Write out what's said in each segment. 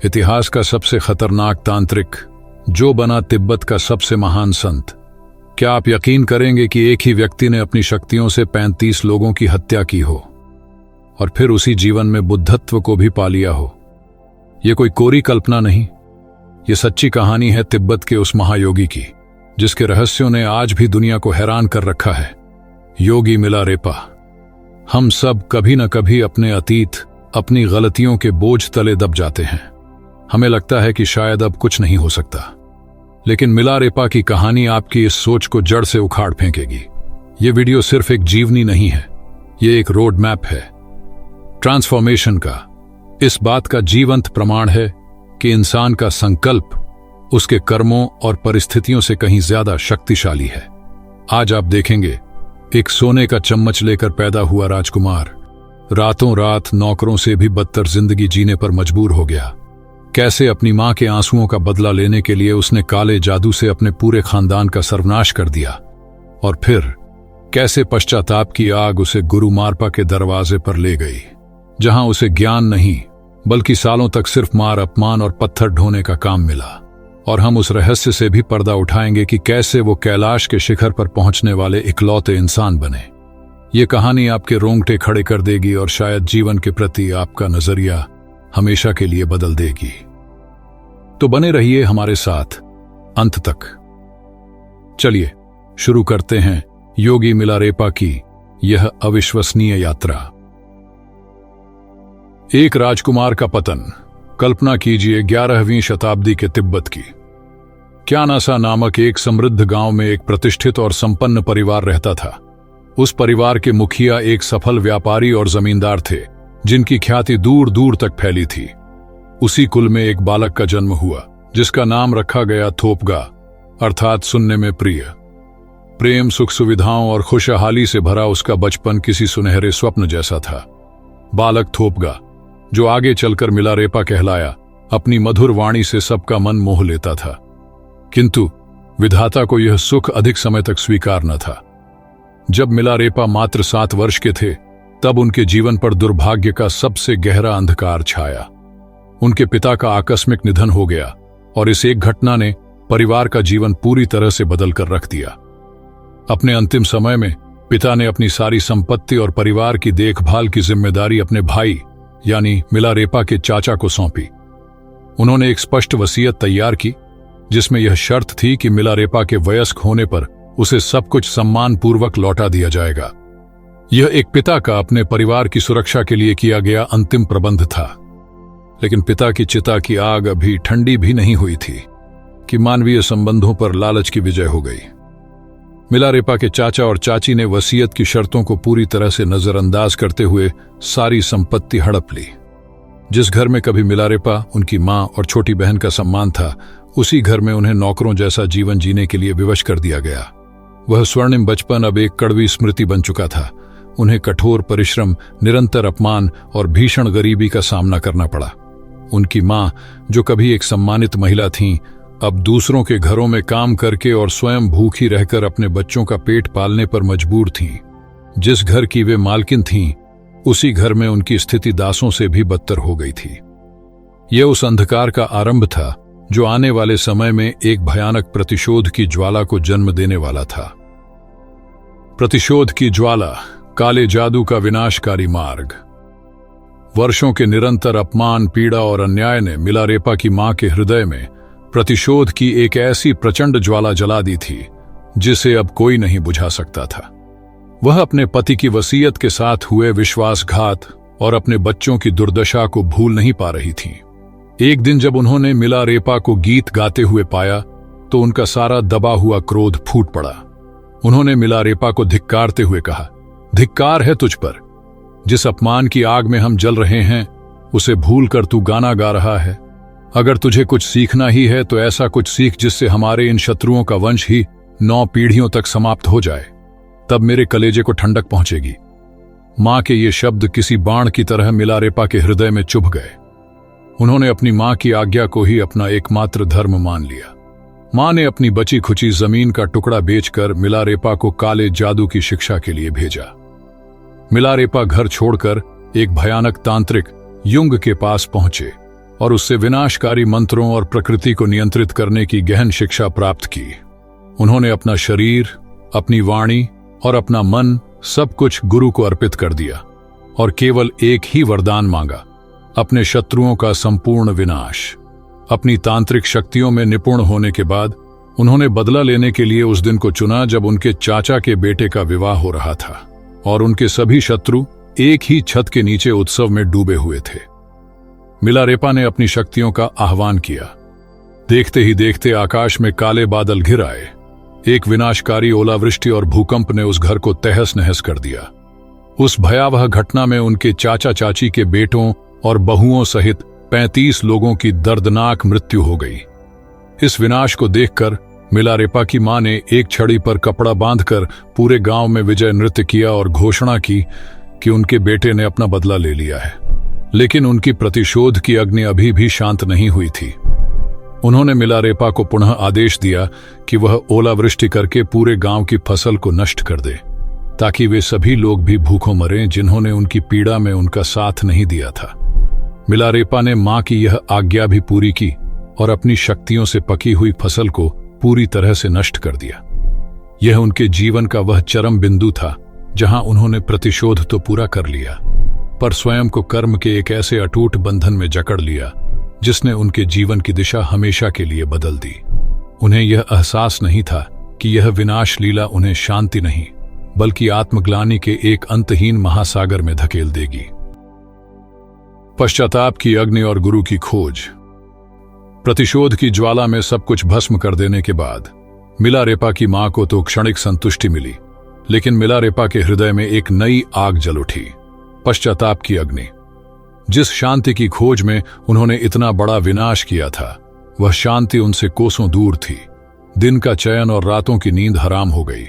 इतिहास का सबसे खतरनाक तांत्रिक, जो बना तिब्बत का सबसे महान संत। क्या आप यकीन करेंगे कि एक ही व्यक्ति ने अपनी शक्तियों से 35 लोगों की हत्या की हो और फिर उसी जीवन में बुद्धत्व को भी पा लिया हो? यह कोई कोरी कल्पना नहीं, ये सच्ची कहानी है तिब्बत के उस महायोगी की, जिसके रहस्यों ने आज भी दुनिया को हैरान कर रखा है। योगी मिलारेपा। हम सब कभी न कभी अपने अतीत, अपनी गलतियों के बोझ तले दब जाते हैं। हमें लगता है कि शायद अब कुछ नहीं हो सकता, लेकिन मिलारेपा की कहानी आपकी इस सोच को जड़ से उखाड़ फेंकेगी। ये वीडियो सिर्फ एक जीवनी नहीं है, ये एक रोड मैप है ट्रांसफॉर्मेशन का। इस बात का जीवंत प्रमाण है कि इंसान का संकल्प उसके कर्मों और परिस्थितियों से कहीं ज्यादा शक्तिशाली है। आज आप देखेंगे, एक सोने का चम्मच लेकर पैदा हुआ राजकुमार रातों रात नौकरों से भी बदतर जिंदगी जीने पर मजबूर हो गया। कैसे अपनी मां के आंसुओं का बदला लेने के लिए उसने काले जादू से अपने पूरे खानदान का सर्वनाश कर दिया, और फिर कैसे पश्चाताप की आग उसे गुरु मारपा के दरवाजे पर ले गई, जहां उसे ज्ञान नहीं बल्कि सालों तक सिर्फ मार, अपमान और पत्थर ढोने का काम मिला। और हम उस रहस्य से भी पर्दा उठाएंगे कि कैसे वो कैलाश के शिखर पर पहुंचने वाले इकलौते इंसान बने। ये कहानी आपके रोंगटे खड़े कर देगी और शायद जीवन के प्रति आपका नजरिया हमेशा के लिए बदल देगी। तो बने रहिए हमारे साथ अंत तक। चलिए शुरू करते हैं योगी मिलारेपा की यह अविश्वसनीय यात्रा। एक राजकुमार का पतन। कल्पना कीजिए 11वीं शताब्दी के तिब्बत की। क्यानासा नामक एक समृद्ध गांव में एक प्रतिष्ठित और संपन्न परिवार रहता था। उस परिवार के मुखिया एक सफल व्यापारी और जमींदार थे, जिनकी ख्याति दूर दूर तक फैली थी। उसी कुल में एक बालक का जन्म हुआ, जिसका नाम रखा गया थोपगा, अर्थात सुनने में प्रिय। प्रेम, सुख सुविधाओं और खुशहाली से भरा उसका बचपन किसी सुनहरे स्वप्न जैसा था। बालक थोपगा, जो आगे चलकर मिलारेपा कहलाया, अपनी मधुर वाणी से सबका मन मोह लेता था। किंतु विधाता को यह सुख अधिक समय तक स्वीकार न था। जब मिलारेपा मात्र 7 वर्ष के थे, तब उनके जीवन पर दुर्भाग्य का सबसे गहरा अंधकार छाया। उनके पिता का आकस्मिक निधन हो गया और इस एक घटना ने परिवार का जीवन पूरी तरह से बदल कर रख दिया। अपने अंतिम समय में पिता ने अपनी सारी संपत्ति और परिवार की देखभाल की जिम्मेदारी अपने भाई यानी मिलारेपा के चाचा को सौंपी। उन्होंने एक स्पष्ट वसीयत तैयार की, जिसमें यह शर्त थी कि मिलारेपा के वयस्क होने पर उसे सब कुछ सम्मानपूर्वक लौटा दिया जाएगा। यह एक पिता का अपने परिवार की सुरक्षा के लिए किया गया अंतिम प्रबंध था। लेकिन पिता की चिता की आग अभी ठंडी भी नहीं हुई थी कि मानवीय संबंधों पर लालच की विजय हो गई। मिलारेपा के चाचा और चाची ने वसीयत की शर्तों को पूरी तरह से नजरअंदाज करते हुए सारी संपत्ति हड़प ली। जिस घर में कभी मिलारेपा, उनकी मां और छोटी बहन का सम्मान था, उसी घर में उन्हें नौकरों जैसा जीवन जीने के लिए विवश कर दिया गया। वह स्वर्णिम बचपन अब एक कड़वी स्मृति बन चुका था। उन्हें कठोर परिश्रम, निरंतर अपमान और भीषण गरीबी का सामना करना पड़ा। उनकी मां, जो कभी एक सम्मानित महिला थीं, अब दूसरों के घरों में काम करके और स्वयं भूखी रहकर अपने बच्चों का पेट पालने पर मजबूर थीं। जिस घर की वे मालकिन थीं, उसी घर में उनकी स्थिति दासों से भी बदतर हो गई थी। यह उस अंधकार का आरंभ था जो आने वाले समय में एक भयानक प्रतिशोध की ज्वाला को जन्म देने वाला था। प्रतिशोध की ज्वाला, काले जादू का विनाशकारी मार्ग। वर्षों के निरंतर अपमान, पीड़ा और अन्याय ने मिलारेपा की मां के हृदय में प्रतिशोध की एक ऐसी प्रचंड ज्वाला जला दी थी, जिसे अब कोई नहीं बुझा सकता था। वह अपने पति की वसीयत के साथ हुए विश्वासघात और अपने बच्चों की दुर्दशा को भूल नहीं पा रही थी। एक दिन जब उन्होंने मिलारेपा को गीत गाते हुए पाया, तो उनका सारा दबा हुआ क्रोध फूट पड़ा। उन्होंने मिलारेपा को धिक्कारते हुए कहा, धिक्कार है तुझ पर। जिस अपमान की आग में हम जल रहे हैं, उसे भूल कर तू गाना गा रहा है। अगर तुझे कुछ सीखना ही है तो ऐसा कुछ सीख जिससे हमारे इन शत्रुओं का वंश ही 9 पीढ़ियों तक समाप्त हो जाए, तब मेरे कलेजे को ठंडक पहुंचेगी। मां के ये शब्द किसी बाण की तरह मिलारेपा के हृदय में चुभ गए। उन्होंने अपनी मां की आज्ञा को ही अपना एकमात्र धर्म मान लिया। मां ने अपनी बची खुची जमीन का टुकड़ा बेचकर मिलारेपा को काले जादू की शिक्षा के लिए भेजा। मिलारेपा घर छोड़कर एक भयानक तांत्रिक युंग के पास पहुंचे, और उससे विनाशकारी मंत्रों और प्रकृति को नियंत्रित करने की गहन शिक्षा प्राप्त की। उन्होंने अपना शरीर, अपनी वाणी और अपना मन सब कुछ गुरु को अर्पित कर दिया और केवल एक ही वरदान मांगा, अपने शत्रुओं का संपूर्ण विनाश। अपनी तांत्रिक शक्तियों में निपुण होने के बाद उन्होंने बदला लेने के लिए उस दिन को चुना जब उनके चाचा के बेटे का विवाह हो रहा था और उनके सभी शत्रु एक ही छत के नीचे उत्सव में डूबे हुए थे। मिलारेपा ने अपनी शक्तियों का आह्वान किया। देखते ही देखते आकाश में काले बादल घिर आए। एक विनाशकारी ओलावृष्टि और भूकंप ने उस घर को तहस नहस कर दिया। उस भयावह घटना में उनके चाचा चाची के बेटों और बहुओं सहित 35 लोगों की दर्दनाक मृत्यु हो गई। इस विनाश को देखकर मिलारेपा की मां ने एक छड़ी पर कपड़ा बांधकर पूरे गांव में विजय नृत्य किया और घोषणा की कि उनके बेटे ने अपना बदला ले लिया है। लेकिन उनकी प्रतिशोध की अग्नि अभी भी शांत नहीं हुई थी। उन्होंने मिलारेपा को पुनः आदेश दिया कि वह ओलावृष्टि करके पूरे गांव की फसल को नष्ट कर दे, ताकि वे सभी लोग भी भूखों मरें जिन्होंने उनकी पीड़ा में उनका साथ नहीं दिया था। मिलारेपा ने मां की यह आज्ञा भी पूरी की और अपनी शक्तियों से पकी हुई फसल को पूरी तरह से नष्ट कर दिया। यह उनके जीवन का वह चरम बिंदु था जहां उन्होंने प्रतिशोध तो पूरा कर लिया, पर स्वयं को कर्म के एक ऐसे अटूट बंधन में जकड़ लिया जिसने उनके जीवन की दिशा हमेशा के लिए बदल दी। उन्हें यह एहसास नहीं था कि यह विनाश लीला उन्हें शांति नहीं बल्कि आत्मग्लानि के एक अंतहीन महासागर में धकेल देगी। पश्चाताप की अग्नि और गुरु की खोज। प्रतिशोध की ज्वाला में सब कुछ भस्म कर देने के बाद मिलारेपा की मां को तो क्षणिक संतुष्टि मिली, लेकिन मिलारेपा के हृदय में एक नई आग जल उठी, पश्चाताप की अग्नि। जिस शांति की खोज में उन्होंने इतना बड़ा विनाश किया था, वह शांति उनसे कोसों दूर थी। दिन का चयन और रातों की नींद हराम हो गई।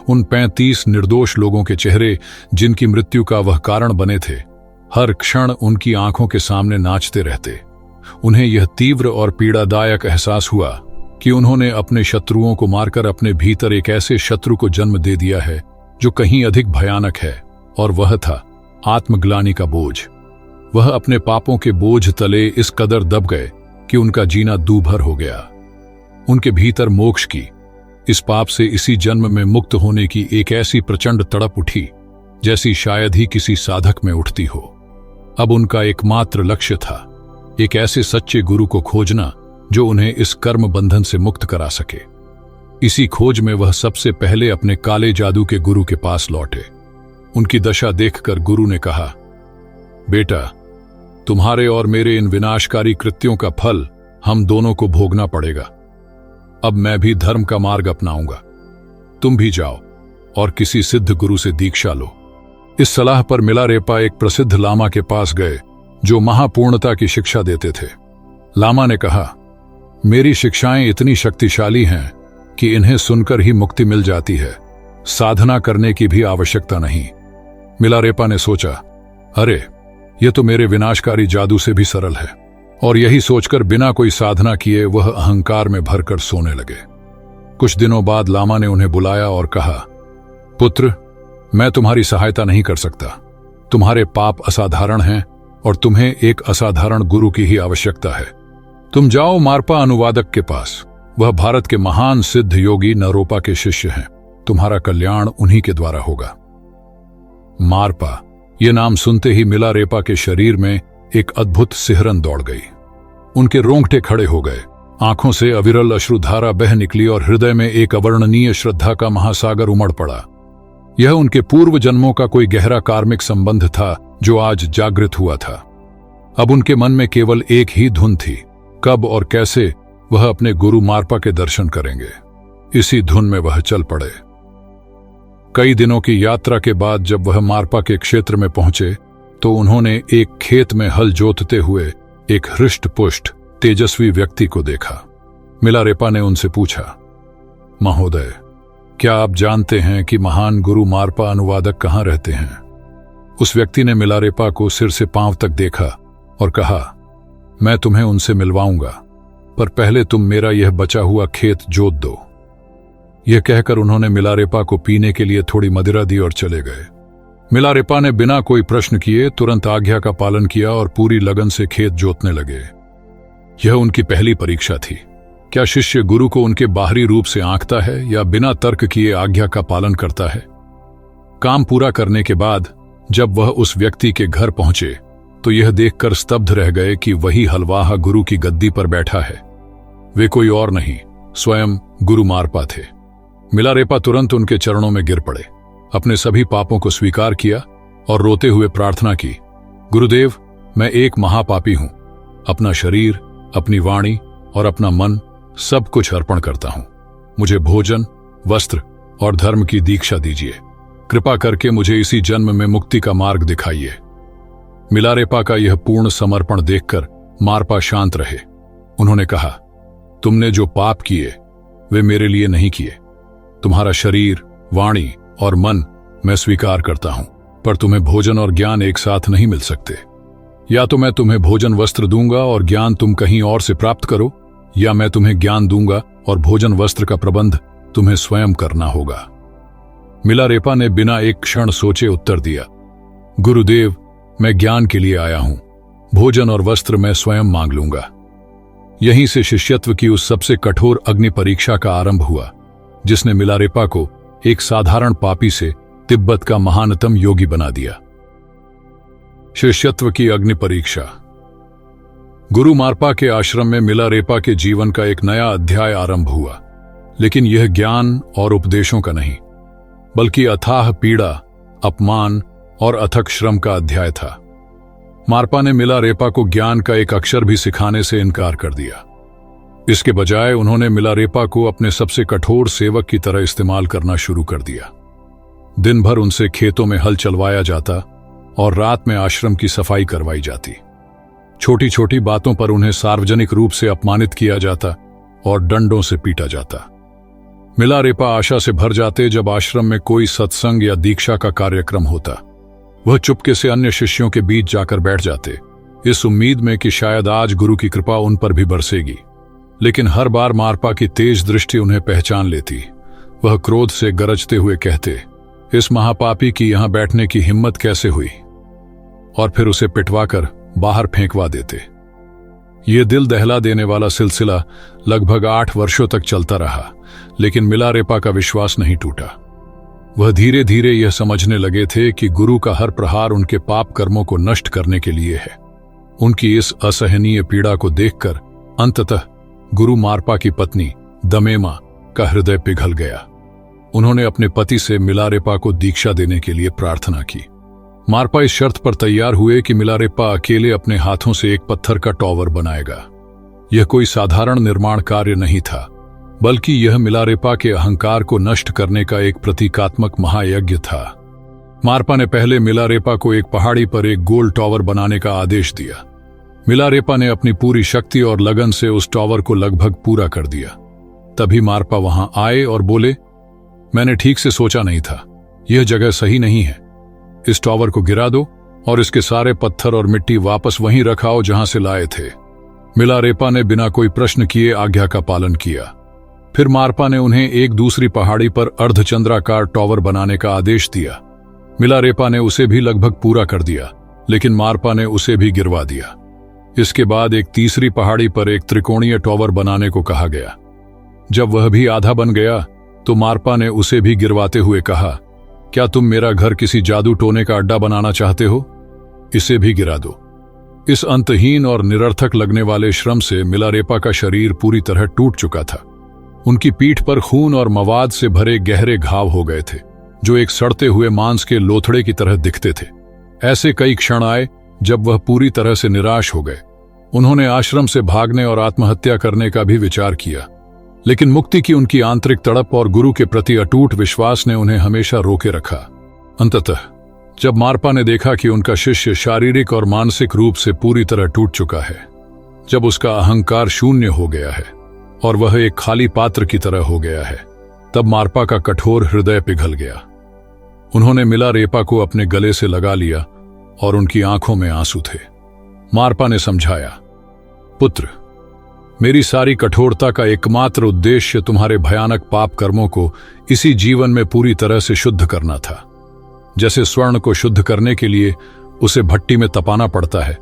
उन 35 निर्दोष लोगों के चेहरे जिनकी मृत्यु का वह कारण बने थे, हर क्षण उनकी आंखों के सामने नाचते रहते। उन्हें यह तीव्र और पीड़ादायक एहसास हुआ कि उन्होंने अपने शत्रुओं को मारकर अपने भीतर एक ऐसे शत्रु को जन्म दे दिया है जो कहीं अधिक भयानक है, और वह था आत्मग्लानि का बोझ। वह अपने पापों के बोझ तले इस कदर दब गए कि उनका जीना दूभर हो गया। उनके भीतर मोक्ष की, इस पाप से इसी जन्म में मुक्त होने की एक ऐसी प्रचंड तड़प उठी जैसी शायद ही किसी साधक में उठती हो। अब उनका एकमात्र लक्ष्य था एक ऐसे सच्चे गुरु को खोजना जो उन्हें इस कर्म बंधन से मुक्त करा सके। इसी खोज में वह सबसे पहले अपने काले जादू के गुरु के पास लौटे। उनकी दशा देखकर गुरु ने कहा, बेटा, तुम्हारे और मेरे इन विनाशकारी कृत्यों का फल हम दोनों को भोगना पड़ेगा। अब मैं भी धर्म का मार्ग अपनाऊंगा। तुम भी जाओ और किसी सिद्ध गुरु से दीक्षा लो। इस सलाह पर मिलारेपा एक प्रसिद्ध लामा के पास गए जो महापूर्णता की शिक्षा देते थे। लामा ने कहा, मेरी शिक्षाएं इतनी शक्तिशाली हैं कि इन्हें सुनकर ही मुक्ति मिल जाती है, साधना करने की भी आवश्यकता नहीं। मिलारेपा ने सोचा, अरे यह तो मेरे विनाशकारी जादू से भी सरल है, और यही सोचकर बिना कोई साधना किए वह अहंकार में भरकर सोने लगे। कुछ दिनों बाद लामा ने उन्हें बुलाया और कहा, पुत्र, मैं तुम्हारी सहायता नहीं कर सकता। तुम्हारे पाप असाधारण हैं और तुम्हें एक असाधारण गुरु की ही आवश्यकता है। तुम जाओ मारपा अनुवादक के पास। वह भारत के महान सिद्ध योगी नरोपा के शिष्य हैं। तुम्हारा कल्याण उन्हीं के द्वारा होगा। मारपा, यह नाम सुनते ही मिलारेपा के शरीर में एक अद्भुत सिहरन दौड़ गई। उनके रोंगटे खड़े हो गए, आंखों से अविरल अश्रुधारा बह निकली और हृदय में एक अवर्णनीय श्रद्धा का महासागर उमड़ पड़ा। यह उनके पूर्व जन्मों का कोई गहरा कार्मिक संबंध था जो आज जागृत हुआ था। अब उनके मन में केवल एक ही धुन थी, कब और कैसे वह अपने गुरु मारपा के दर्शन करेंगे। इसी धुन में वह चल पड़े। कई दिनों की यात्रा के बाद जब वह मारपा के क्षेत्र में पहुंचे तो उन्होंने एक खेत में हल जोतते हुए एक हृष्ट-पुष्ट तेजस्वी व्यक्ति को देखा। मिलारेपा ने उनसे पूछा, महोदय, क्या आप जानते हैं कि महान गुरु मारपा अनुवादक कहाँ रहते हैं? उस व्यक्ति ने मिलारेपा को सिर से पांव तक देखा और कहा, मैं तुम्हें उनसे मिलवाऊंगा, पर पहले तुम मेरा यह बचा हुआ खेत जोत दो। यह कहकर उन्होंने मिलारेपा को पीने के लिए थोड़ी मदिरा दी और चले गए। मिलारेपा ने बिना कोई प्रश्न किए तुरंत आज्ञा का पालन किया और पूरी लगन से खेत जोतने लगे। यह उनकी पहली परीक्षा थी। क्या शिष्य गुरु को उनके बाहरी रूप से आंकता है या बिना तर्क किए आज्ञा का पालन करता है? काम पूरा करने के बाद जब वह उस व्यक्ति के घर पहुंचे तो यह देखकर स्तब्ध रह गए कि वही हलवाहा गुरु की गद्दी पर बैठा है। वे कोई और नहीं, स्वयं गुरु मारपा थे। मिलारेपा तुरंत उनके चरणों में गिर पड़े, अपने सभी पापों को स्वीकार किया और रोते हुए प्रार्थना की, गुरुदेव, मैं एक महापापी हूं। अपना शरीर, अपनी वाणी और अपना मन सब कुछ अर्पण करता हूं। मुझे भोजन, वस्त्र और धर्म की दीक्षा दीजिए। कृपा करके मुझे इसी जन्म में मुक्ति का मार्ग दिखाइए। मिलारेपा का यह पूर्ण समर्पण देखकर मारपा शांत रहे। उन्होंने कहा, तुमने जो पाप किए वे मेरे लिए नहीं किए। तुम्हारा शरीर, वाणी और मन मैं स्वीकार करता हूं, पर तुम्हें भोजन और ज्ञान एक साथ नहीं मिल सकते। या तो मैं तुम्हें भोजन वस्त्र दूंगा और ज्ञान तुम कहीं और से प्राप्त करो, या मैं तुम्हें ज्ञान दूंगा और भोजन वस्त्र का प्रबंध तुम्हें स्वयं करना होगा। मिलारेपा ने बिना एक क्षण सोचे उत्तर दिया, गुरुदेव, मैं ज्ञान के लिए आया हूं। भोजन और वस्त्र मैं स्वयं मांग लूंगा। यहीं से शिष्यत्व की उस सबसे कठोर अग्नि परीक्षा का आरंभ हुआ, जिसने मिलारेपा को एक साधारण पापी से तिब्बत का महानतम योगी बना दिया। शिष्यत्व की अग्नि परीक्षा। गुरु मारपा के आश्रम में मिलारेपा के जीवन का एक नया अध्याय आरंभ हुआ, लेकिन यह ज्ञान और उपदेशों का नहीं, बल्कि अथाह पीड़ा, अपमान और अथक श्रम का अध्याय था। मारपा ने मिलारेपा को ज्ञान का एक अक्षर भी सिखाने से इनकार कर दिया। इसके बजाय उन्होंने मिलारेपा को अपने सबसे कठोर सेवक की तरह इस्तेमाल करना शुरू कर दिया। दिन भर उनसे खेतों में हल चलवाया जाता और रात में आश्रम की सफाई करवाई जाती। छोटी छोटी बातों पर उन्हें सार्वजनिक रूप से अपमानित किया जाता और डंडों से पीटा जाता। मिलारेपा आशा से भर जाते जब आश्रम में कोई सत्संग या दीक्षा का कार्यक्रम होता। वह चुपके से अन्य शिष्यों के बीच जाकर बैठ जाते, इस उम्मीद में कि शायद आज गुरु की कृपा उन पर भी बरसेगी। लेकिन हर बार मारपा की तेज दृष्टि उन्हें पहचान लेती। वह क्रोध से गरजते हुए कहते, इस महापापी की यहां बैठने की हिम्मत कैसे हुई, और फिर उसे पिटवाकर बाहर फेंकवा देते। यह दिल दहला देने वाला सिलसिला लगभग 8 वर्षों तक चलता रहा, लेकिन मिलारेपा का विश्वास नहीं टूटा। वह धीरे धीरे यह समझने लगे थे कि गुरु का हर प्रहार उनके पाप कर्मों को नष्ट करने के लिए है। उनकी इस असहनीय पीड़ा को देखकर अंततः गुरु मारपा की पत्नी दमेमा का हृदय पिघल गया। उन्होंने अपने पति से मिलारेपा को दीक्षा देने के लिए प्रार्थना की। मारपा इस शर्त पर तैयार हुए कि मिलारेपा अकेले अपने हाथों से एक पत्थर का टॉवर बनाएगा। यह कोई साधारण निर्माण कार्य नहीं था, बल्कि यह मिलारेपा के अहंकार को नष्ट करने का एक प्रतीकात्मक महायज्ञ था। मारपा ने पहले मिलारेपा को एक पहाड़ी पर एक गोल टॉवर बनाने का आदेश दिया। मिलारेपा ने अपनी पूरी शक्ति और लगन से उस टॉवर को लगभग पूरा कर दिया। तभी मारपा वहां आए और बोले, मैंने ठीक से सोचा नहीं था, यह जगह सही नहीं है। इस टॉवर को गिरा दो और इसके सारे पत्थर और मिट्टी वापस वहीं रखाओ जहां से लाए थे। मिलारेपा ने बिना कोई प्रश्न किए आज्ञा का पालन किया। फिर मारपा ने उन्हें एक दूसरी पहाड़ी पर अर्धचंद्राकार टॉवर बनाने का आदेश दिया। मिलारेपा ने उसे भी लगभग पूरा कर दिया, लेकिन मारपा ने उसे भी गिरवा दिया। इसके बाद एक तीसरी पहाड़ी पर एक त्रिकोणीय टॉवर बनाने को कहा गया। जब वह भी आधा बन गया तो मारपा ने उसे भी गिरवाते हुए कहा, क्या तुम मेरा घर किसी जादू टोने का अड्डा बनाना चाहते हो? इसे भी गिरा दो। इस अंतहीन और निरर्थक लगने वाले श्रम से मिलारेपा का शरीर पूरी तरह टूट चुका था। उनकी पीठ पर खून और मवाद से भरे गहरे घाव हो गए थे, जो एक सड़ते हुए मांस के लोथड़े की तरह दिखते थे। ऐसे कई क्षण आए जब वह पूरी तरह से निराश हो गए। उन्होंने आश्रम से भागने और आत्महत्या करने का भी विचार किया, लेकिन मुक्ति की उनकी आंतरिक तड़प और गुरु के प्रति अटूट विश्वास ने उन्हें हमेशा रोके रखा। अंततः जब मारपा ने देखा कि उनका शिष्य शारीरिक और मानसिक रूप से पूरी तरह टूट चुका है, जब उसका अहंकार शून्य हो गया है और वह एक खाली पात्र की तरह हो गया है, तब मारपा का कठोर हृदय पिघल गया। उन्होंने मिलारेपा को अपने गले से लगा लिया और उनकी आंखों में आंसू थे। मारपा ने समझाया, पुत्र, मेरी सारी कठोरता का एकमात्र उद्देश्य तुम्हारे भयानक पाप कर्मों को इसी जीवन में पूरी तरह से शुद्ध करना था। जैसे स्वर्ण को शुद्ध करने के लिए उसे भट्टी में तपाना पड़ता है,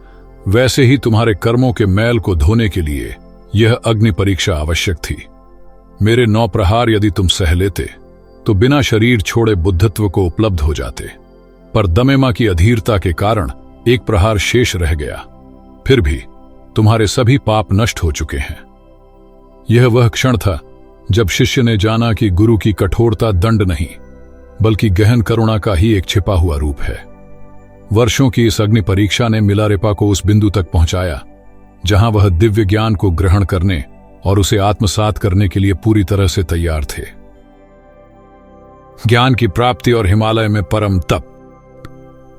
वैसे ही तुम्हारे कर्मों के मैल को धोने के लिए यह अग्नि परीक्षा आवश्यक थी। मेरे 9 प्रहार यदि तुम सह लेते तो बिना शरीर छोड़े बुद्धत्व को उपलब्ध हो जाते, पर दमेमा की अधीरता के कारण एक प्रहार शेष रह गया। फिर भी तुम्हारे सभी पाप नष्ट हो चुके हैं। यह वह क्षण था जब शिष्य ने जाना कि गुरु की कठोरता दंड नहीं बल्कि गहन करुणा का ही एक छिपा हुआ रूप है। वर्षों की इस अग्नि परीक्षा ने मिलारेपा को उस बिंदु तक पहुंचाया जहां वह दिव्य ज्ञान को ग्रहण करने और उसे आत्मसात करने के लिए पूरी तरह से तैयार थे। ज्ञान की प्राप्ति और हिमालय में परम तप।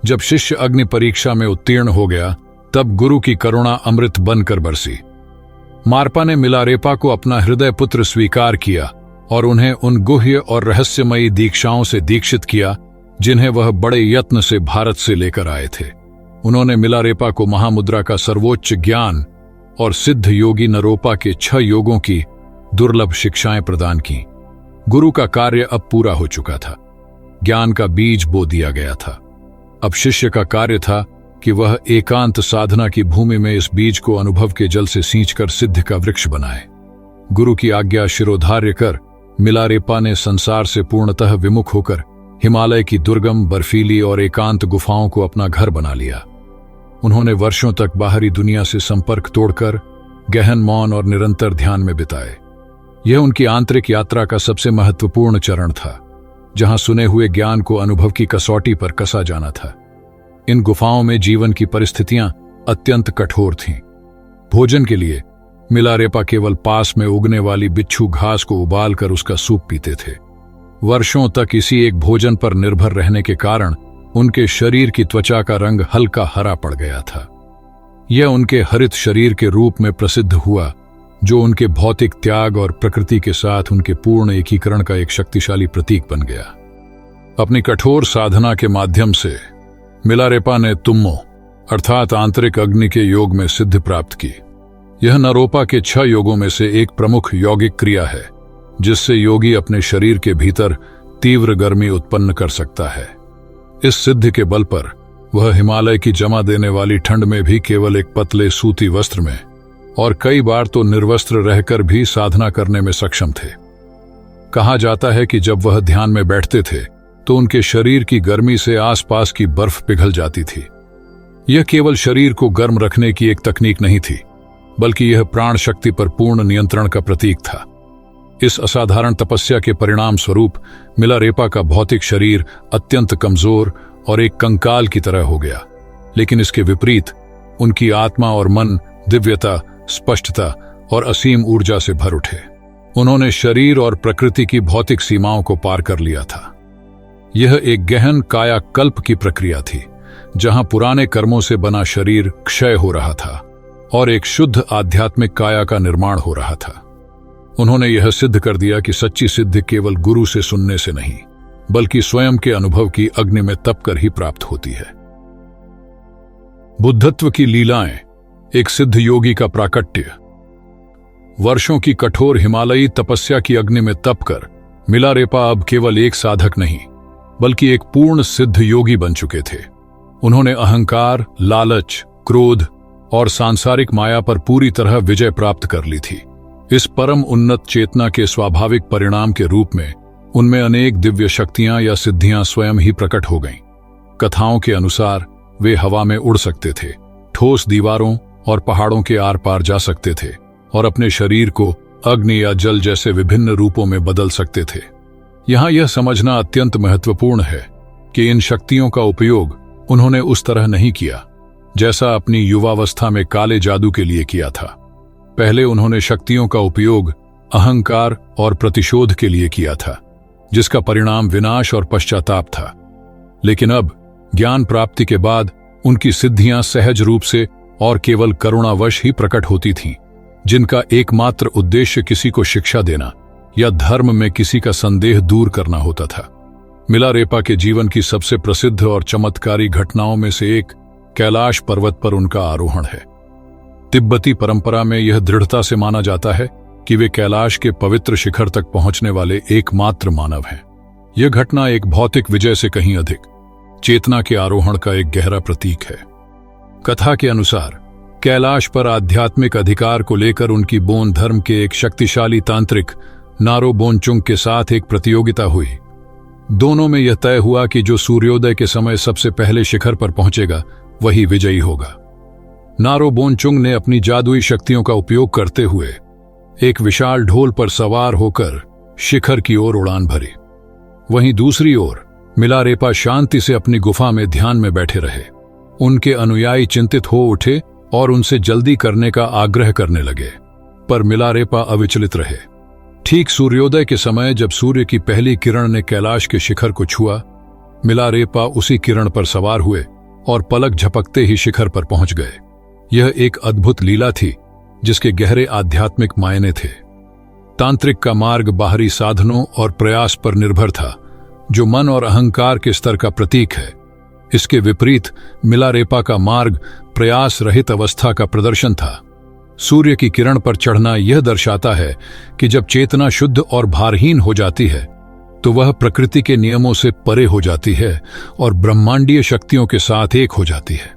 जब शिष्य अग्नि परीक्षा में उत्तीर्ण हो गया तब गुरु की करुणा अमृत बनकर बरसी। मारपा ने मिलारेपा को अपना हृदय पुत्र स्वीकार किया और उन्हें उन गुह्य और रहस्यमयी दीक्षाओं से दीक्षित किया जिन्हें वह बड़े यत्न से भारत से लेकर आए थे। उन्होंने मिलारेपा को महामुद्रा का सर्वोच्च ज्ञान और सिद्ध योगी नरोपा के 6 योगों की दुर्लभ शिक्षाएं प्रदान की। गुरु का कार्य अब पूरा हो चुका था। ज्ञान का बीज बो दिया गया था। अब शिष्य का कार्य था कि वह एकांत साधना की भूमि में इस बीज को अनुभव के जल से सींचकर सिद्ध का वृक्ष बनाए। गुरु की आज्ञा शिरोधार्य कर मिलारेपा ने संसार से पूर्णतः विमुख होकर हिमालय की दुर्गम, बर्फीली और एकांत गुफाओं को अपना घर बना लिया। उन्होंने वर्षों तक बाहरी दुनिया से संपर्क तोड़कर गहन मौन और निरंतर ध्यान में बिताए। यह उनकी आंतरिक यात्रा का सबसे महत्वपूर्ण चरण था, जहां सुने हुए ज्ञान को अनुभव की कसौटी पर कसा जाना था। इन गुफाओं में जीवन की परिस्थितियां अत्यंत कठोर थीं। भोजन के लिए मिलारेपा केवल पास में उगने वाली बिच्छू घास को उबालकर उसका सूप पीते थे। वर्षों तक इसी एक भोजन पर निर्भर रहने के कारण उनके शरीर की त्वचा का रंग हल्का हरा पड़ गया था। यह उनके हरित शरीर के रूप में प्रसिद्ध हुआ, जो उनके भौतिक त्याग और प्रकृति के साथ उनके पूर्ण एकीकरण का एक शक्तिशाली प्रतीक बन गया। अपनी कठोर साधना के माध्यम से मिलारेपा ने तुम्मो अर्थात आंतरिक अग्नि के योग में सिद्धि प्राप्त की। यह नरोपा के 6 योगों में से एक प्रमुख यौगिक क्रिया है, जिससे योगी अपने शरीर के भीतर तीव्र गर्मी उत्पन्न कर सकता है। इस सिद्धि के बल पर वह हिमालय की जमा देने वाली ठंड में भी केवल एक पतले सूती वस्त्र में और कई बार तो निर्वस्त्र रहकर भी साधना करने में सक्षम थे। कहा जाता है कि जब वह ध्यान में बैठते थे तो उनके शरीर की गर्मी से आसपास की बर्फ पिघल जाती थी। यह केवल शरीर को गर्म रखने की एक तकनीक नहीं थी, बल्कि यह प्राण शक्ति पर पूर्ण नियंत्रण का प्रतीक था। इस असाधारण तपस्या के परिणाम स्वरूप मिलारेपा का भौतिक शरीर अत्यंत कमजोर और एक कंकाल की तरह हो गया, लेकिन इसके विपरीत उनकी आत्मा और मन दिव्यता, स्पष्टता और असीम ऊर्जा से भर उठे। उन्होंने शरीर और प्रकृति की भौतिक सीमाओं को पार कर लिया था। यह एक गहन कायाकल्प की प्रक्रिया थी, जहां पुराने कर्मों से बना शरीर क्षय हो रहा था और एक शुद्ध आध्यात्मिक काया का निर्माण हो रहा था। उन्होंने यह सिद्ध कर दिया कि सच्ची सिद्धि केवल गुरु से सुनने से नहीं, बल्कि स्वयं के अनुभव की अग्नि में तप कर ही प्राप्त होती है। बुद्धत्व की लीलाएं, एक सिद्ध योगी का प्राकट्य। वर्षों की कठोर हिमालयी तपस्या की अग्नि में तप कर मिलारेपा अब केवल एक साधक नहीं, बल्कि एक पूर्ण सिद्ध योगी बन चुके थे। उन्होंने अहंकार, लालच, क्रोध और सांसारिक माया पर पूरी तरह विजय प्राप्त कर ली थी। इस परम उन्नत चेतना के स्वाभाविक परिणाम के रूप में उनमें अनेक दिव्य शक्तियां या सिद्धियां स्वयं ही प्रकट हो गईं। कथाओं के अनुसार वे हवा में उड़ सकते थे, ठोस दीवारों और पहाड़ों के आर पार जा सकते थे और अपने शरीर को अग्नि या जल जैसे विभिन्न रूपों में बदल सकते थे। यहां यह समझना अत्यंत महत्वपूर्ण है कि इन शक्तियों का उपयोग उन्होंने उस तरह नहीं किया जैसा अपनी युवावस्था में काले जादू के लिए किया था। पहले उन्होंने शक्तियों का उपयोग अहंकार और प्रतिशोध के लिए किया था, जिसका परिणाम विनाश और पश्चाताप था। लेकिन अब ज्ञान प्राप्ति के बाद उनकी सिद्धियां सहज रूप से और केवल करुणावश ही प्रकट होती थीं, जिनका एकमात्र उद्देश्य किसी को शिक्षा देना या धर्म में किसी का संदेह दूर करना होता था। मिलारेपा के जीवन की सबसे प्रसिद्ध और चमत्कारी घटनाओं में से एक कैलाश पर्वत पर उनका आरोहण है। तिब्बती परंपरा में यह दृढ़ता से माना जाता है कि वे कैलाश के पवित्र शिखर तक पहुंचने वाले एकमात्र मानव हैं। यह घटना एक भौतिक विजय से कहीं अधिक चेतना के आरोहण का एक गहरा प्रतीक है। कथा के अनुसार कैलाश पर आध्यात्मिक अधिकार को लेकर उनकी बोन धर्म के एक शक्तिशाली तांत्रिक नारो बोनचुंग के साथ एक प्रतियोगिता हुई। दोनों में यह तय हुआ कि जो सूर्योदय के समय सबसे पहले शिखर पर पहुंचेगा वही विजयी होगा। नारो बोनचुंग ने अपनी जादुई शक्तियों का उपयोग करते हुए एक विशाल ढोल पर सवार होकर शिखर की ओर उड़ान भरी। वहीं दूसरी ओर मिलारेपा शांति से अपनी गुफा में ध्यान में बैठे रहे। उनके अनुयायी चिंतित हो उठे और उनसे जल्दी करने का आग्रह करने लगे, पर मिलारेपा अविचलित रहे। ठीक सूर्योदय के समय जब सूर्य की पहली किरण ने कैलाश के शिखर को छुआ, मिलारेपा उसी किरण पर सवार हुए और पलक झपकते ही शिखर पर पहुंच गए। यह एक अद्भुत लीला थी जिसके गहरे आध्यात्मिक मायने थे। तांत्रिक का मार्ग बाहरी साधनों और प्रयास पर निर्भर था, जो मन और अहंकार के स्तर का प्रतीक है। इसके विपरीत मिलारेपा का मार्ग प्रयास रहित अवस्था का प्रदर्शन था। सूर्य की किरण पर चढ़ना यह दर्शाता है कि जब चेतना शुद्ध और भारहीन हो जाती है तो वह प्रकृति के नियमों से परे हो जाती है और ब्रह्मांडीय शक्तियों के साथ एक हो जाती है।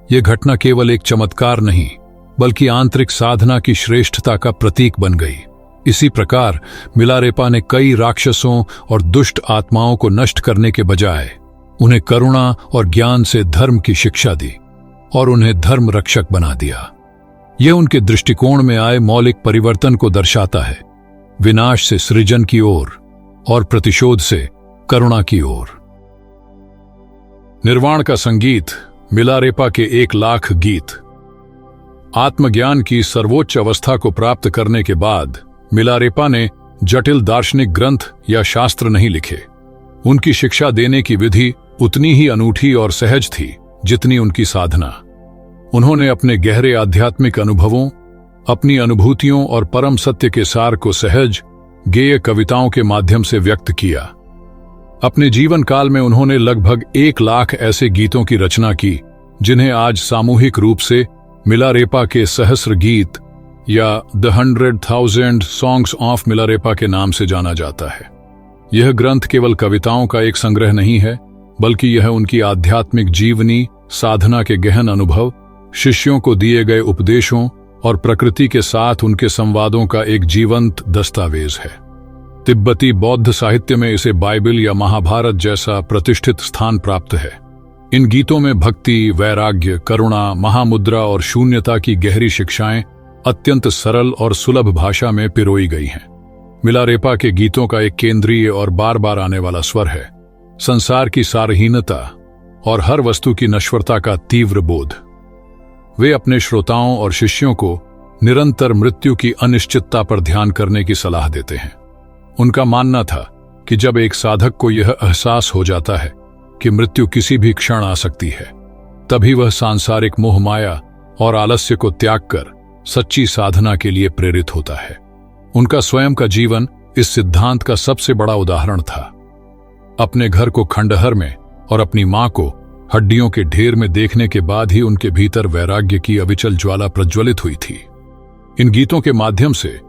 यह घटना केवल एक चमत्कार नहीं, बल्कि आंतरिक साधना की श्रेष्ठता का प्रतीक बन गई। इसी प्रकार मिलारेपा ने कई राक्षसों और दुष्ट आत्माओं को नष्ट करने के बजाय उन्हें करुणा और ज्ञान से धर्म की शिक्षा दी और उन्हें धर्म रक्षक बना दिया। यह उनके दृष्टिकोण में आए मौलिक परिवर्तन को दर्शाता है, विनाश से सृजन की ओर और प्रतिशोध से करुणा की ओर। निर्वाण का संगीत, मिलारेपा के 1,00,000 गीत। आत्मज्ञान की सर्वोच्च अवस्था को प्राप्त करने के बाद मिलारेपा ने जटिल दार्शनिक ग्रंथ या शास्त्र नहीं लिखे। उनकी शिक्षा देने की विधि उतनी ही अनूठी और सहज थी जितनी उनकी साधना। उन्होंने अपने गहरे आध्यात्मिक अनुभवों, अपनी अनुभूतियों और परम सत्य के सार को सहज गेय कविताओं के माध्यम से व्यक्त किया। अपने जीवन काल में उन्होंने लगभग 1,00,000 ऐसे गीतों की रचना की जिन्हें आज सामूहिक रूप से मिलारेपा के सहस्र गीत या द 100,000 सॉन्ग्स ऑफ मिलारेपा के नाम से जाना जाता है। यह ग्रंथ केवल कविताओं का एक संग्रह नहीं है, बल्कि यह उनकी आध्यात्मिक जीवनी, साधना के गहन अनुभव, शिष्यों को दिए गए उपदेशों और प्रकृति के साथ उनके संवादों का एक जीवंत दस्तावेज है। तिब्बती बौद्ध साहित्य में इसे बाइबल या महाभारत जैसा प्रतिष्ठित स्थान प्राप्त है। इन गीतों में भक्ति, वैराग्य, करुणा, महामुद्रा और शून्यता की गहरी शिक्षाएं अत्यंत सरल और सुलभ भाषा में पिरोई गई हैं। मिलारेपा के गीतों का एक केंद्रीय और बार बार आने वाला स्वर है संसार की सारहीनता और हर वस्तु की नश्वरता का तीव्र बोध। वे अपने श्रोताओं और शिष्यों को निरंतर मृत्यु की अनिश्चितता पर ध्यान करने की सलाह देते हैं। उनका मानना था कि जब एक साधक को यह एहसास हो जाता है कि मृत्यु किसी भी क्षण आ सकती है, तभी वह सांसारिक मोह माया और आलस्य को त्याग कर सच्ची साधना के लिए प्रेरित होता है। उनका स्वयं का जीवन इस सिद्धांत का सबसे बड़ा उदाहरण था। अपने घर को खंडहर में और अपनी मां को हड्डियों के ढेर में देखने के बाद ही उनके भीतर वैराग्य की अविचल ज्वाला प्रज्वलित हुई थी। इन गीतों के माध्यम से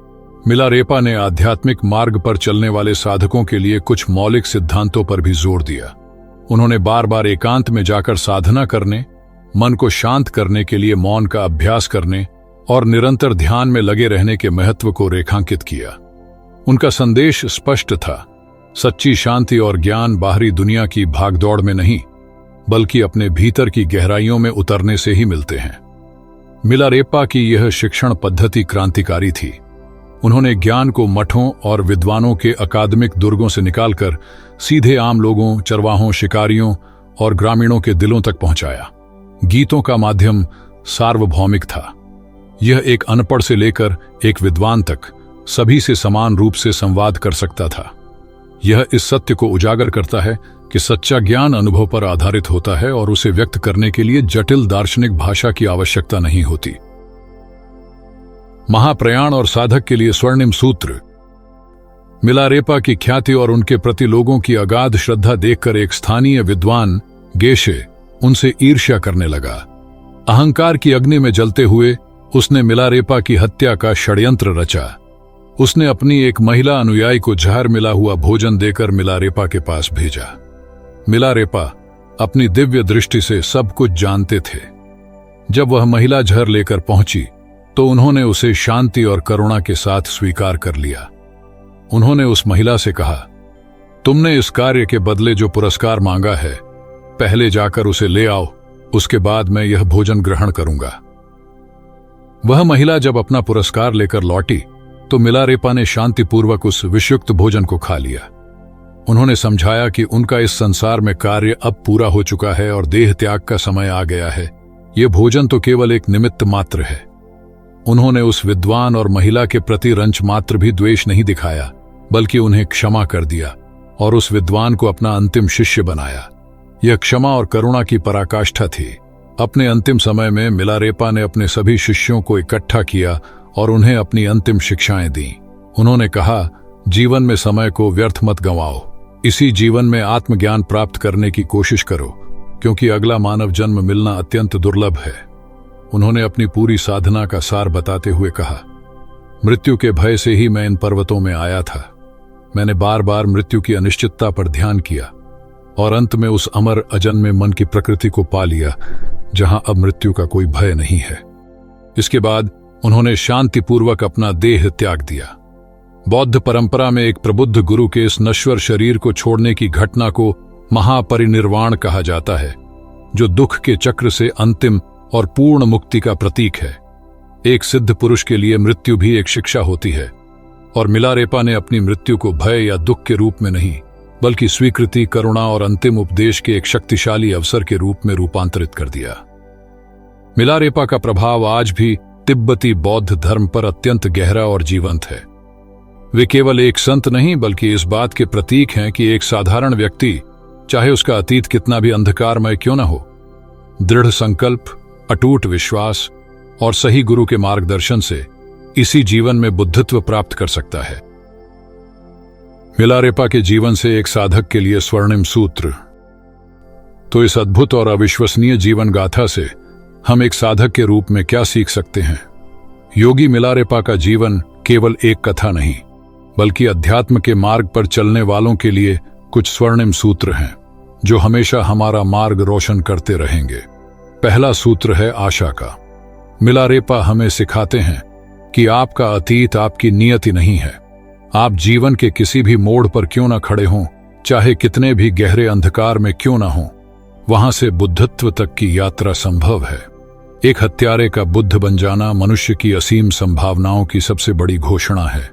मिलारेपा ने आध्यात्मिक मार्ग पर चलने वाले साधकों के लिए कुछ मौलिक सिद्धांतों पर भी जोर दिया। उन्होंने बार बार एकांत में जाकर साधना करने, मन को शांत करने के लिए मौन का अभ्यास करने और निरंतर ध्यान में लगे रहने के महत्व को रेखांकित किया। उनका संदेश स्पष्ट था, सच्ची शांति और ज्ञान बाहरी दुनिया की भागदौड़ में नहीं, बल्कि अपने भीतर की गहराइयों में उतरने से ही मिलते हैं। मिलारेपा की यह शिक्षण पद्धति क्रांतिकारी थी। उन्होंने ज्ञान को मठों और विद्वानों के अकादमिक दुर्गों से निकालकर सीधे आम लोगों, चरवाहों, शिकारियों और ग्रामीणों के दिलों तक पहुंचाया। गीतों का माध्यम सार्वभौमिक था। यह एक अनपढ़ से लेकर एक विद्वान तक सभी से समान रूप से संवाद कर सकता था। यह इस सत्य को उजागर करता है कि सच्चा ज्ञान अनुभव पर आधारित होता है और उसे व्यक्त करने के लिए जटिल दार्शनिक भाषा की आवश्यकता नहीं होती। महाप्रयाण और साधक के लिए स्वर्णिम सूत्र। मिलारेपा की ख्याति और उनके प्रति लोगों की अगाध श्रद्धा देखकर एक स्थानीय विद्वान गेशे उनसे ईर्ष्या करने लगा। अहंकार की अग्नि में जलते हुए उसने मिलारेपा की हत्या का षड्यंत्र रचा। उसने अपनी एक महिला अनुयायी को जहर मिला हुआ भोजन देकर मिलारेपा के पास भेजा। मिलारेपा अपनी दिव्य दृष्टि से सब कुछ जानते थे। जब वह महिला झर लेकर पहुंची तो उन्होंने उसे शांति और करुणा के साथ स्वीकार कर लिया। उन्होंने उस महिला से कहा, तुमने इस कार्य के बदले जो पुरस्कार मांगा है, पहले जाकर उसे ले आओ, उसके बाद मैं यह भोजन ग्रहण करूंगा। वह महिला जब अपना पुरस्कार लेकर लौटी तो मिलारेपा ने शांतिपूर्वक उस विषयुक्त भोजन को खा लिया। उन्होंने समझाया कि उनका इस संसार में कार्य अब पूरा हो चुका है और देह त्याग का समय आ गया है। ये भोजन तो केवल एक निमित्त मात्र है। उन्होंने उस विद्वान और महिला के प्रति रंच मात्र भी द्वेष नहीं दिखाया, बल्कि उन्हें क्षमा कर दिया और उस विद्वान को अपना अंतिम शिष्य बनाया। यह क्षमा और करुणा की पराकाष्ठा थी। अपने अंतिम समय में मिलारेपा ने अपने सभी शिष्यों को इकट्ठा किया और उन्हें अपनी अंतिम शिक्षाएं दी। उन्होंने कहा, जीवन में समय को व्यर्थ मत गंवाओ। इसी जीवन में आत्मज्ञान प्राप्त करने की कोशिश करो, क्योंकि अगला मानव जन्म मिलना अत्यंत दुर्लभ है। उन्होंने अपनी पूरी साधना का सार बताते हुए कहा, मृत्यु के भय से ही मैं इन पर्वतों में आया था। मैंने बार बार मृत्यु की अनिश्चितता पर ध्यान किया और अंत में उस अमर अजन्मे मन की प्रकृति को पा लिया, जहां अब मृत्यु का कोई भय नहीं है। इसके बाद उन्होंने शांतिपूर्वक अपना देह त्याग दिया। बौद्ध परंपरा में एक प्रबुद्ध गुरु के इस नश्वर शरीर को छोड़ने की घटना को महापरिनिर्वाण कहा जाता है, जो दुख के चक्र से अंतिम और पूर्ण मुक्ति का प्रतीक है। एक सिद्ध पुरुष के लिए मृत्यु भी एक शिक्षा होती है, और मिलारेपा ने अपनी मृत्यु को भय या दुख के रूप में नहीं, बल्कि स्वीकृति, करुणा और अंतिम उपदेश के एक शक्तिशाली अवसर के रूप में रूपांतरित कर दिया। मिलारेपा का प्रभाव आज भी तिब्बती बौद्ध धर्म पर अत्यंत गहरा और जीवंत है। वे केवल एक संत नहीं, बल्कि इस बात के प्रतीक हैं कि एक साधारण व्यक्ति, चाहे उसका अतीत कितना भी अंधकारमय क्यों न हो, दृढ़ संकल्प, अटूट विश्वास और सही गुरु के मार्गदर्शन से इसी जीवन में बुद्धत्व प्राप्त कर सकता है। मिलारेपा के जीवन से एक साधक के लिए स्वर्णिम सूत्र। तो इस अद्भुत और अविश्वसनीय जीवन गाथा से हम एक साधक के रूप में क्या सीख सकते हैं? योगी मिलारेपा का जीवन केवल एक कथा नहीं, बल्कि अध्यात्म के मार्ग पर चलने वालों के लिए कुछ स्वर्णिम सूत्र हैं, जो हमेशा हमारा मार्ग रोशन करते रहेंगे। पहला सूत्र है आशा का। मिलारेपा हमें सिखाते हैं कि आपका अतीत आपकी नियति नहीं है। आप जीवन के किसी भी मोड़ पर क्यों न खड़े हों, चाहे कितने भी गहरे अंधकार में क्यों न हों, वहां से बुद्धत्व तक की यात्रा संभव है। एक हत्यारे का बुद्ध बन जाना मनुष्य की असीम संभावनाओं की सबसे बड़ी घोषणा है।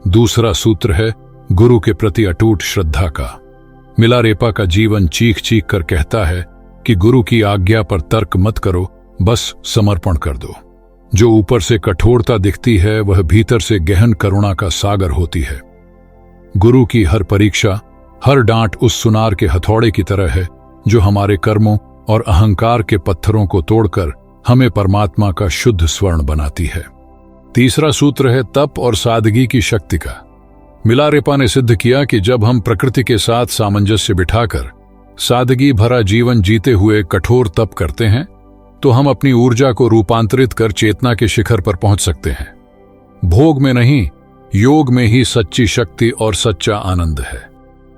दूसरा सूत्र है गुरु के प्रति अटूट श्रद्धा का। मिलारेपा का जीवन चीख चीख कर कहता है कि गुरु की आज्ञा पर तर्क मत करो, बस समर्पण कर दो। जो ऊपर से कठोरता दिखती है, वह भीतर से गहन करुणा का सागर होती है। गुरु की हर परीक्षा, हर डांट उस सुनार के हथौड़े की तरह है, जो हमारे कर्मों और अहंकार के पत्थरों को तोड़कर हमें परमात्मा का शुद्ध स्वर्ण बनाती है। तीसरा सूत्र है तप और सादगी की शक्ति का। मिलारेपा ने सिद्ध किया कि जब हम प्रकृति के साथ सामंजस्य बिठाकर सादगी भरा जीवन जीते हुए कठोर तप करते हैं, तो हम अपनी ऊर्जा को रूपांतरित कर चेतना के शिखर पर पहुंच सकते हैं। भोग में नहीं, योग में ही सच्ची शक्ति और सच्चा आनंद है।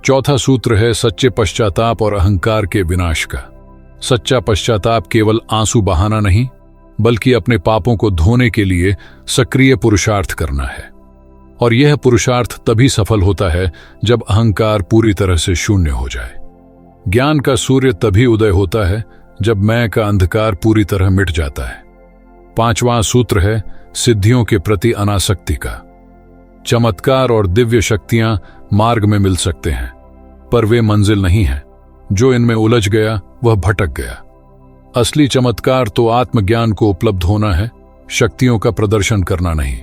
चौथा सूत्र है सच्चे पश्चाताप और अहंकार के विनाश का। सच्चा पश्चाताप केवल आंसू बहाना नहीं, बल्कि अपने पापों को धोने के लिए सक्रिय पुरुषार्थ करना है। और यह पुरुषार्थ तभी सफल होता है जब अहंकार पूरी तरह से शून्य हो जाए। ज्ञान का सूर्य तभी उदय होता है जब मैं का अंधकार पूरी तरह मिट जाता है। पांचवां सूत्र है सिद्धियों के प्रति अनासक्ति का। चमत्कार और दिव्य शक्तियां मार्ग में मिल सकते हैं, पर वे मंजिल नहीं है। जो इनमें उलझ गया वह भटक गया। असली चमत्कार तो आत्मज्ञान को उपलब्ध होना है, शक्तियों का प्रदर्शन करना नहीं।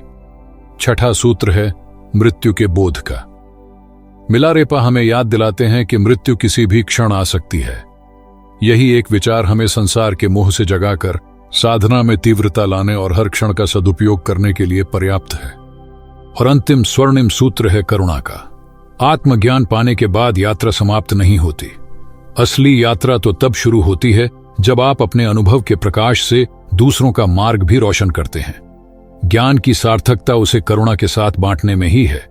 छठा सूत्र है मृत्यु के बोध का। मिलारेपा हमें याद दिलाते हैं कि मृत्यु किसी भी क्षण आ सकती है। यही एक विचार हमें संसार के मोह से जगाकर साधना में तीव्रता लाने और हर क्षण का सदुपयोग करने के लिए पर्याप्त है। और अंतिम स्वर्णिम सूत्र है करुणा का। आत्मज्ञान पाने के बाद यात्रा समाप्त नहीं होती। असली यात्रा तो तब शुरू होती है जब आप अपने अनुभव के प्रकाश से दूसरों का मार्ग भी रोशन करते हैं। ज्ञान की सार्थकता उसे करुणा के साथ बांटने में ही है।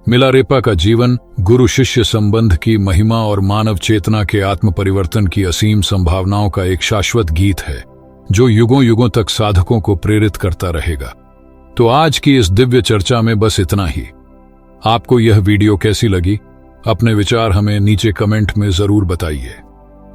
मिलारेपा का जीवन गुरु शिष्य संबंध की महिमा और मानव चेतना के आत्म परिवर्तन की असीम संभावनाओं का एक शाश्वत गीत है। जो युगों युगों तक साधकों को प्रेरित करता रहेगा। तो आज की इस दिव्य चर्चा में बस इतना ही। आपको यह वीडियो कैसी लगी? अपने विचार हमें नीचे कमेंट में जरूर बताइए।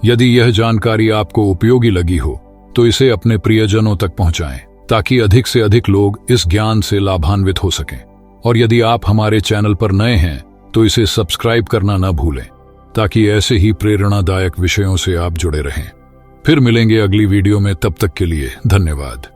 यदि यह जानकारी आपको उपयोगी लगी हो तो इसे अपने प्रियजनों तक पहुंचाएं, ताकि अधिक से अधिक लोग इस ज्ञान से लाभान्वित हो सकें। और यदि आप हमारे चैनल पर नए हैं तो इसे सब्सक्राइब करना न भूलें, ताकि ऐसे ही प्रेरणादायक विषयों से आप जुड़े रहें। फिर मिलेंगे अगली वीडियो में, तब तक के लिए धन्यवाद।